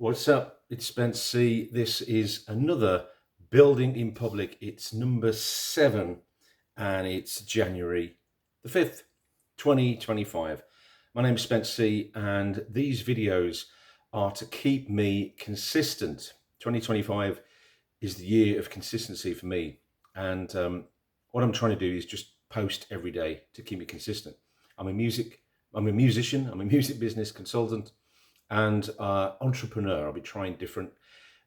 What's up? It's Spence C. This is another Building in Public. It's number 7 and it's January the 5th, 2025. My name is Spence C and these videos are to keep me consistent. 2025 is the year of consistency for me. And what I'm trying to do is just post every day to keep me consistent. I'm a musician, I'm a music business consultant and entrepreneur. I'll be trying different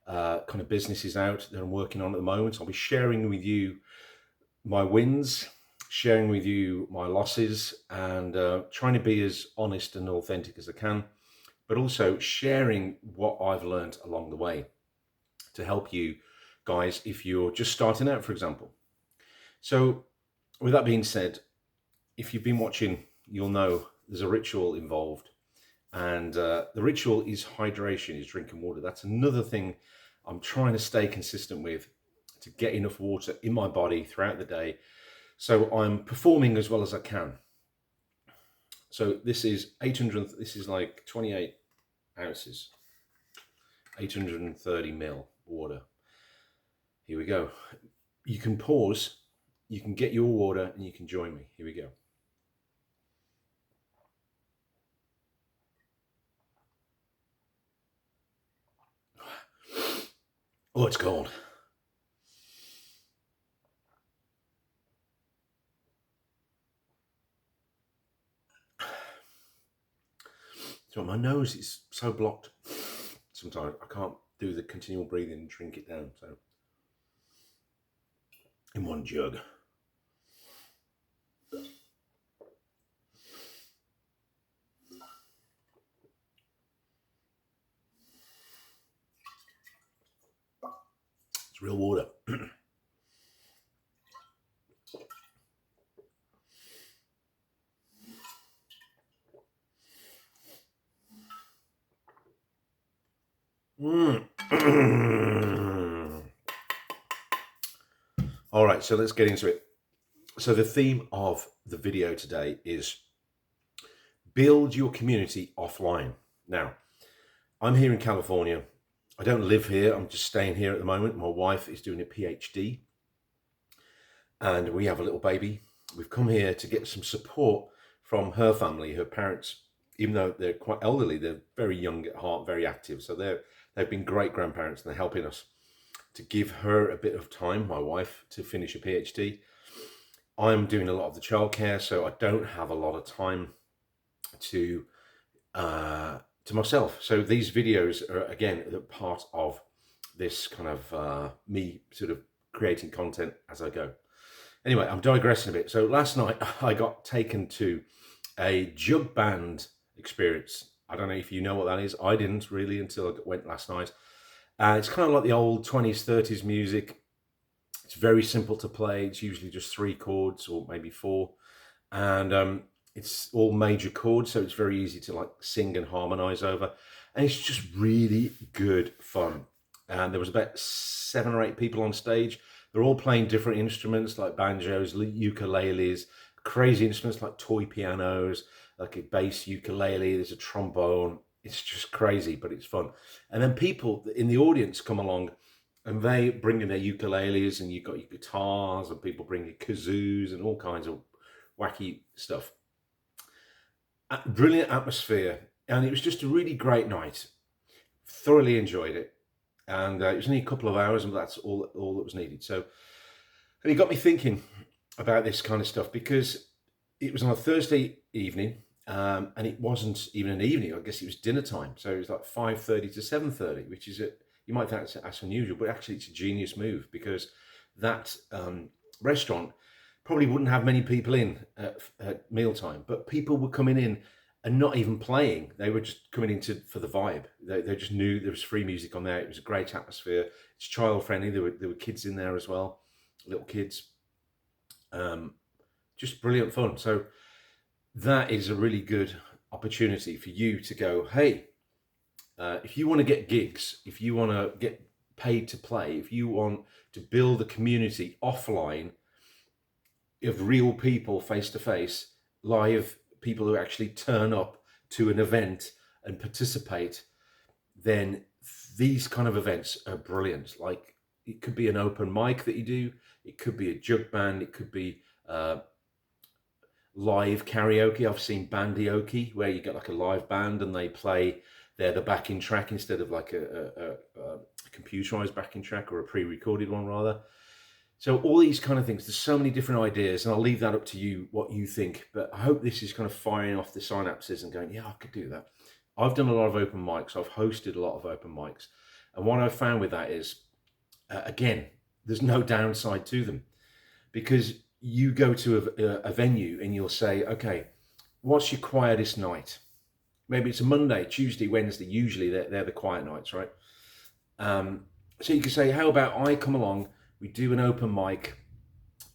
kind of businesses out that I'm working on at the moment. I'll be sharing with you my wins, sharing with you my losses, and trying to be as honest and authentic as I can, but also sharing what I've learned along the way to help you guys if you're just starting out, for example. So with that being said, if you've been watching, you'll know there's a ritual involved. And the ritual is hydration, is drinking water. That's another thing I'm trying to stay consistent with, to get enough water in my body throughout the day so I'm performing as well as I can. So this is 800, this is like 28 ounces, 830 ml water. Here we go. You can pause, you can get your water, and you can join me. Here we go. Oh, it's cold. So my nose is so blocked. Sometimes I can't do the continual breathing and drink it down. So in one jug. It's real water. All right, so let's get into it. So the theme of the video today is build your community offline. Now, I'm here in California. I don't live here. I'm just staying here at the moment. My wife is doing a PhD and we have a little baby. We've come here to get some support from her family, her parents. Even though they're quite elderly, they're very young at heart, very active. So they've been great grandparents and they're helping us to give her a bit of time, my wife, to finish a PhD. I'm doing a lot of the childcare, so I don't have a lot of time to myself. So these videos are, again, part of this kind of me sort of creating content as I go. Anyway, I'm digressing a bit. So last night I got taken to a jug band experience. I don't know if you know what that is. I didn't really until I went last night. It's kind of like the old 20s, 30s music. It's very simple to play. It's usually just 3 chords or maybe 4. And it's all major chords, so it's very easy to like sing and harmonize over. And it's just really good fun. And there was about 7 or 8 people on stage. They're all playing different instruments like banjos, ukuleles, crazy instruments like toy pianos, like a bass ukulele, there's a trombone. It's just crazy, but it's fun. And then people in the audience come along and they bring in their ukuleles, and you've got your guitars, and people bring your kazoos and all kinds of wacky stuff. Brilliant atmosphere. And it was just a really great night. Thoroughly enjoyed it. And it was only a couple of hours, and that's all that was needed. So, and it got me thinking about this kind of stuff, because it was on a Thursday evening, and it wasn't even an evening. I guess it was dinner time. So it was like 5:30 to 7:30, which is, you might think that's unusual, but actually it's a genius move, because that restaurant probably wouldn't have many people in at mealtime, but people were coming in and not even playing. They were just coming in for the vibe. They just knew there was free music on there. It was a great atmosphere. It's child friendly. There were kids in there as well, little kids. Just brilliant fun. So that is a really good opportunity for you to go, hey, if you want to get gigs, if you want to get paid to play, if you want to build a community offline of real people, face to face, live people who actually turn up to an event and participate, then these kind of events are brilliant. Like, it could be an open mic that you do, it could be a jug band, it could be live karaoke. I've seen bandioke where you get like a live band and they play, they're the backing track instead of like a computerized backing track, or a pre-recorded one rather. So all these kind of things, there's so many different ideas, and I'll leave that up to you what you think. But I hope this is kind of firing off the synapses and going, yeah, I could do that. I've done a lot of open mics. I've hosted a lot of open mics. And what I've found with that is, again, there's no downside to them, because you go to a venue and you'll say, okay, what's your quietest night? Maybe it's a Monday, Tuesday, Wednesday. Usually they're the quiet nights, right? So you can say, how about I come along, we do an open mic.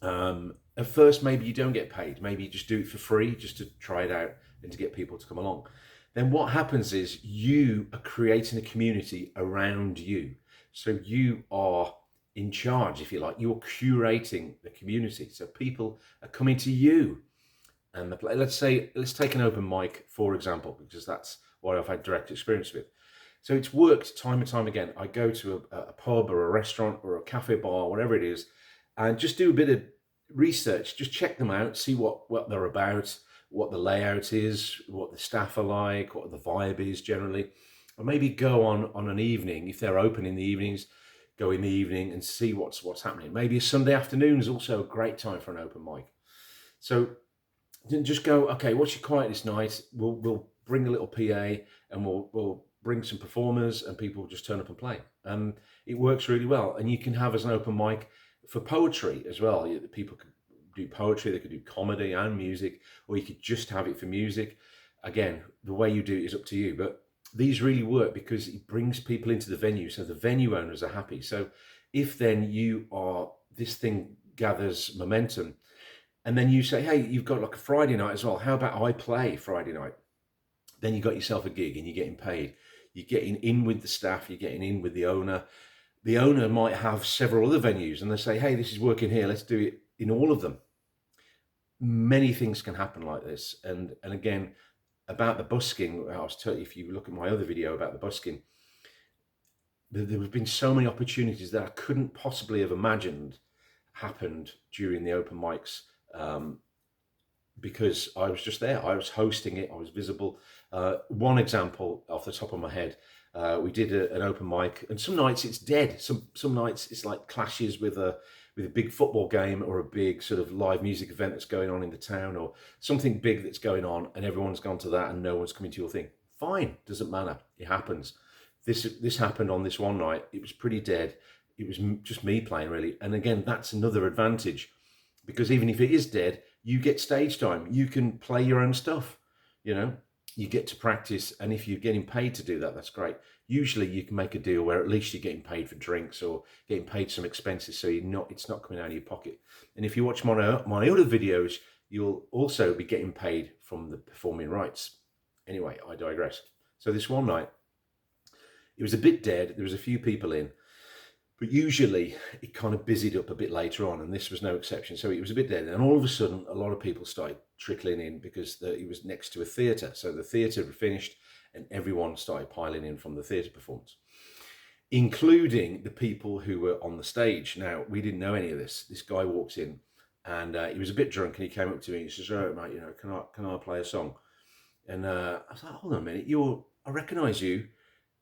At first, maybe you don't get paid. Maybe you just do it for free, just to try it out and to get people to come along. Then what happens is you are creating a community around you. So you are in charge, if you like. You're curating the community. So people are coming to you. And let's take an open mic, for example, because that's what I've had direct experience with. So it's worked time and time again. I go to a pub or a restaurant or a cafe bar, whatever it is, and just do a bit of research, just check them out, see what they're about, what the layout is, what the staff are like, what the vibe is generally. Or maybe go on an evening, if they're open in the evenings, go in the evening and see what's happening. Maybe a Sunday afternoon is also a great time for an open mic. So just go, okay, what's your quietest night? We'll bring a little PA and we'll bring some performers, and people will just turn up and play. It works really well. And you can have as an open mic for poetry as well. People could do poetry, they could do comedy and music, or you could just have it for music. Again, the way you do it is up to you, but these really work because it brings people into the venue, so the venue owners are happy. So if then this thing gathers momentum, and then you say, hey, you've got like a Friday night as well, how about I play Friday night? Then you got yourself a gig and you're getting paid. You're getting in with the staff, you're getting in with the owner. The owner might have several other venues and they say, hey, this is working here, let's do it in all of them. Many things can happen like this. And again, about the busking, I was telling you, if you look at my other video about the busking, there have been so many opportunities that I couldn't possibly have imagined happened during the open mics, because I was just there. I was hosting it. I was visible. One example off the top of my head, we did an open mic, and some nights it's dead. Some nights it's like clashes with a big football game or a big sort of live music event that's going on in the town, or something big that's going on, and everyone's gone to that and no one's coming to your thing. Fine, doesn't matter. It happens. This happened on this one night. It was pretty dead. It was just me playing, really. And again, that's another advantage, because even if it is dead, you get stage time. You can play your own stuff, you get to practice. And if you're getting paid to do that, that's great. Usually you can make a deal where at least you're getting paid for drinks or getting paid some expenses, so it's not coming out of your pocket. And if you watch my other videos, you'll also be getting paid from the performing rights. Anyway, I digress. So this one night, it was a bit dead. There was a few people in, but usually it kind of busied up a bit later on, and this was no exception. So it was a bit dead. And all of a sudden, a lot of people started trickling in because it was next to a theatre. So the theatre had finished and everyone started piling in from the theatre performance, including the people who were on the stage. Now, we didn't know any of this. This guy walks in and he was a bit drunk, and he came up to me and he says, oh, mate, can I play a song? And I was like, hold on a minute, I recognise you.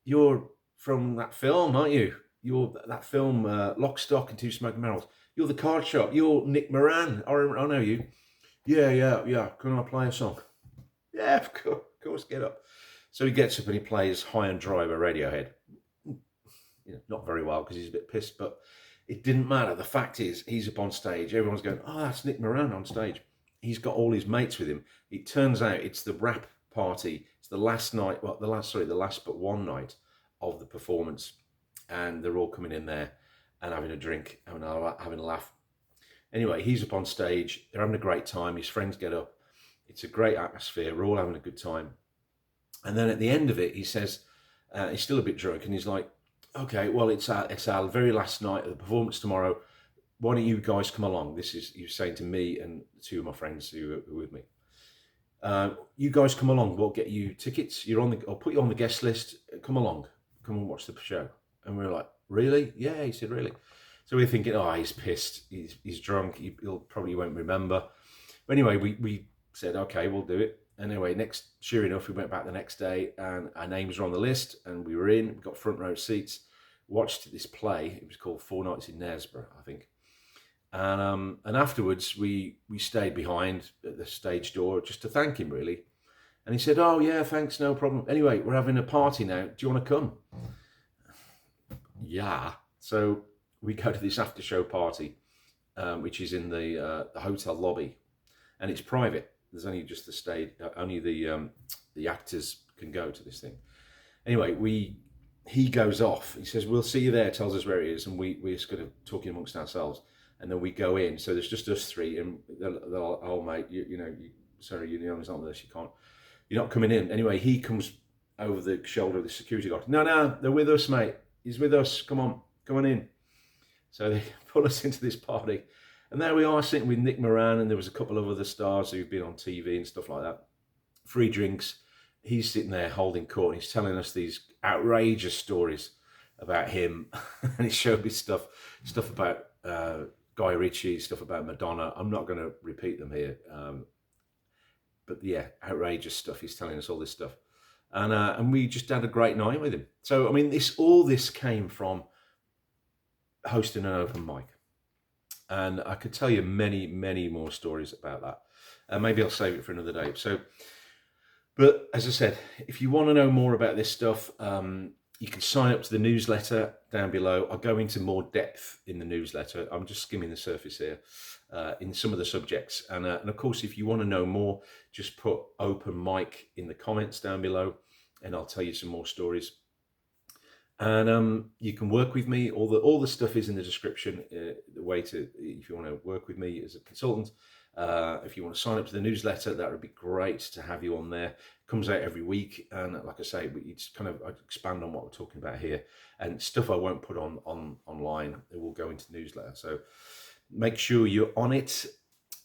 You're from that film, aren't you? You're that film, Lock, Stock and Two Smoking Barrels. You're the card shop. You're Nick Moran. I know you. Yeah. Can I play a song? Yeah, of course, get up. So he gets up and he plays High and Dry by Radiohead. Not very well because he's a bit pissed, but it didn't matter. The fact is, he's up on stage. Everyone's going, oh, that's Nick Moran on stage. He's got all his mates with him. It turns out it's the rap party. It's the last night, the last but one night of the performance. And they're all coming in there and having a drink, having a laugh. Anyway, he's up on stage. They're having a great time. His friends get up. It's a great atmosphere. We're all having a good time. And then at the end of it, he says, he's still a bit drunk, and he's like, okay, well, it's our very last night of the performance tomorrow. Why don't you guys come along? He was saying to me and two of my friends who were with me. You guys come along. We'll get you tickets. I'll put you on the guest list. Come along. come and watch the show. And we were like, really? Yeah, he said, really. So we were thinking, oh, he's pissed. He's drunk. He'll probably won't remember. But anyway, we said, okay, we'll do it. Anyway, sure enough, we went back the next day and our names were on the list and we were in. We got front row seats, watched this play. It was called Four Nights in Knaresborough, I think. And afterwards, we stayed behind at the stage door just to thank him, really. And he said, oh, yeah, thanks, no problem. Anyway, we're having a party now. Do you want to come? Yeah. So we go to this after show party, which is in the hotel lobby. And it's private. There's only just the stage, only the actors can go to this thing. Anyway, he goes off. He says, we'll see you there, tells us where he is. And we're just kind of talking amongst ourselves. And then we go in. So there's just us three. And they're like, oh, mate, sorry, it's not this. You're not coming in. Anyway, he comes over the shoulder of the security guard. No, they're with us, mate. He's with us. Come on in. So they pull us into this party. And there we are sitting with Nick Moran, and there was a couple of other stars who've been on TV and stuff like that. Free drinks. He's sitting there holding court, and he's telling us these outrageous stories about him. And he showed me stuff about Guy Ritchie, stuff about Madonna. I'm not going to repeat them here. But yeah, outrageous stuff. He's telling us all this stuff. And we just had a great night with him. So, I mean, all this came from hosting an open mic. And I could tell you many, many more stories about that. And maybe I'll save it for another day. But as I said, if you want to know more about this stuff, you can sign up to the newsletter down below. I'll go into more depth in the newsletter. I'm just skimming the surface here in some of the subjects. And of course, if you want to know more, just put open mic in the comments down below and I'll tell you some more stories. And you can work with me. All the stuff is in the description. The way to, if you want to work with me as a consultant, if you want to sign up to the newsletter, that would be great to have you on there. It comes out every week, and like I say, it's kind of, I expand on what we're talking about here, and stuff I won't put online. It will go into the newsletter. So make sure you're on it.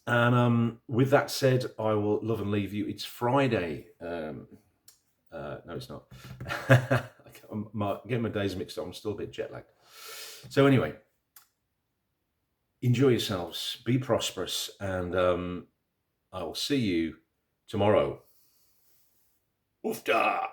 And with that said, I will love and leave you. It's Friday. No, it's not. I'm getting my days mixed up. I'm still a bit jet lagged. So anyway, enjoy yourselves, be prosperous, and I will see you tomorrow. Oofda!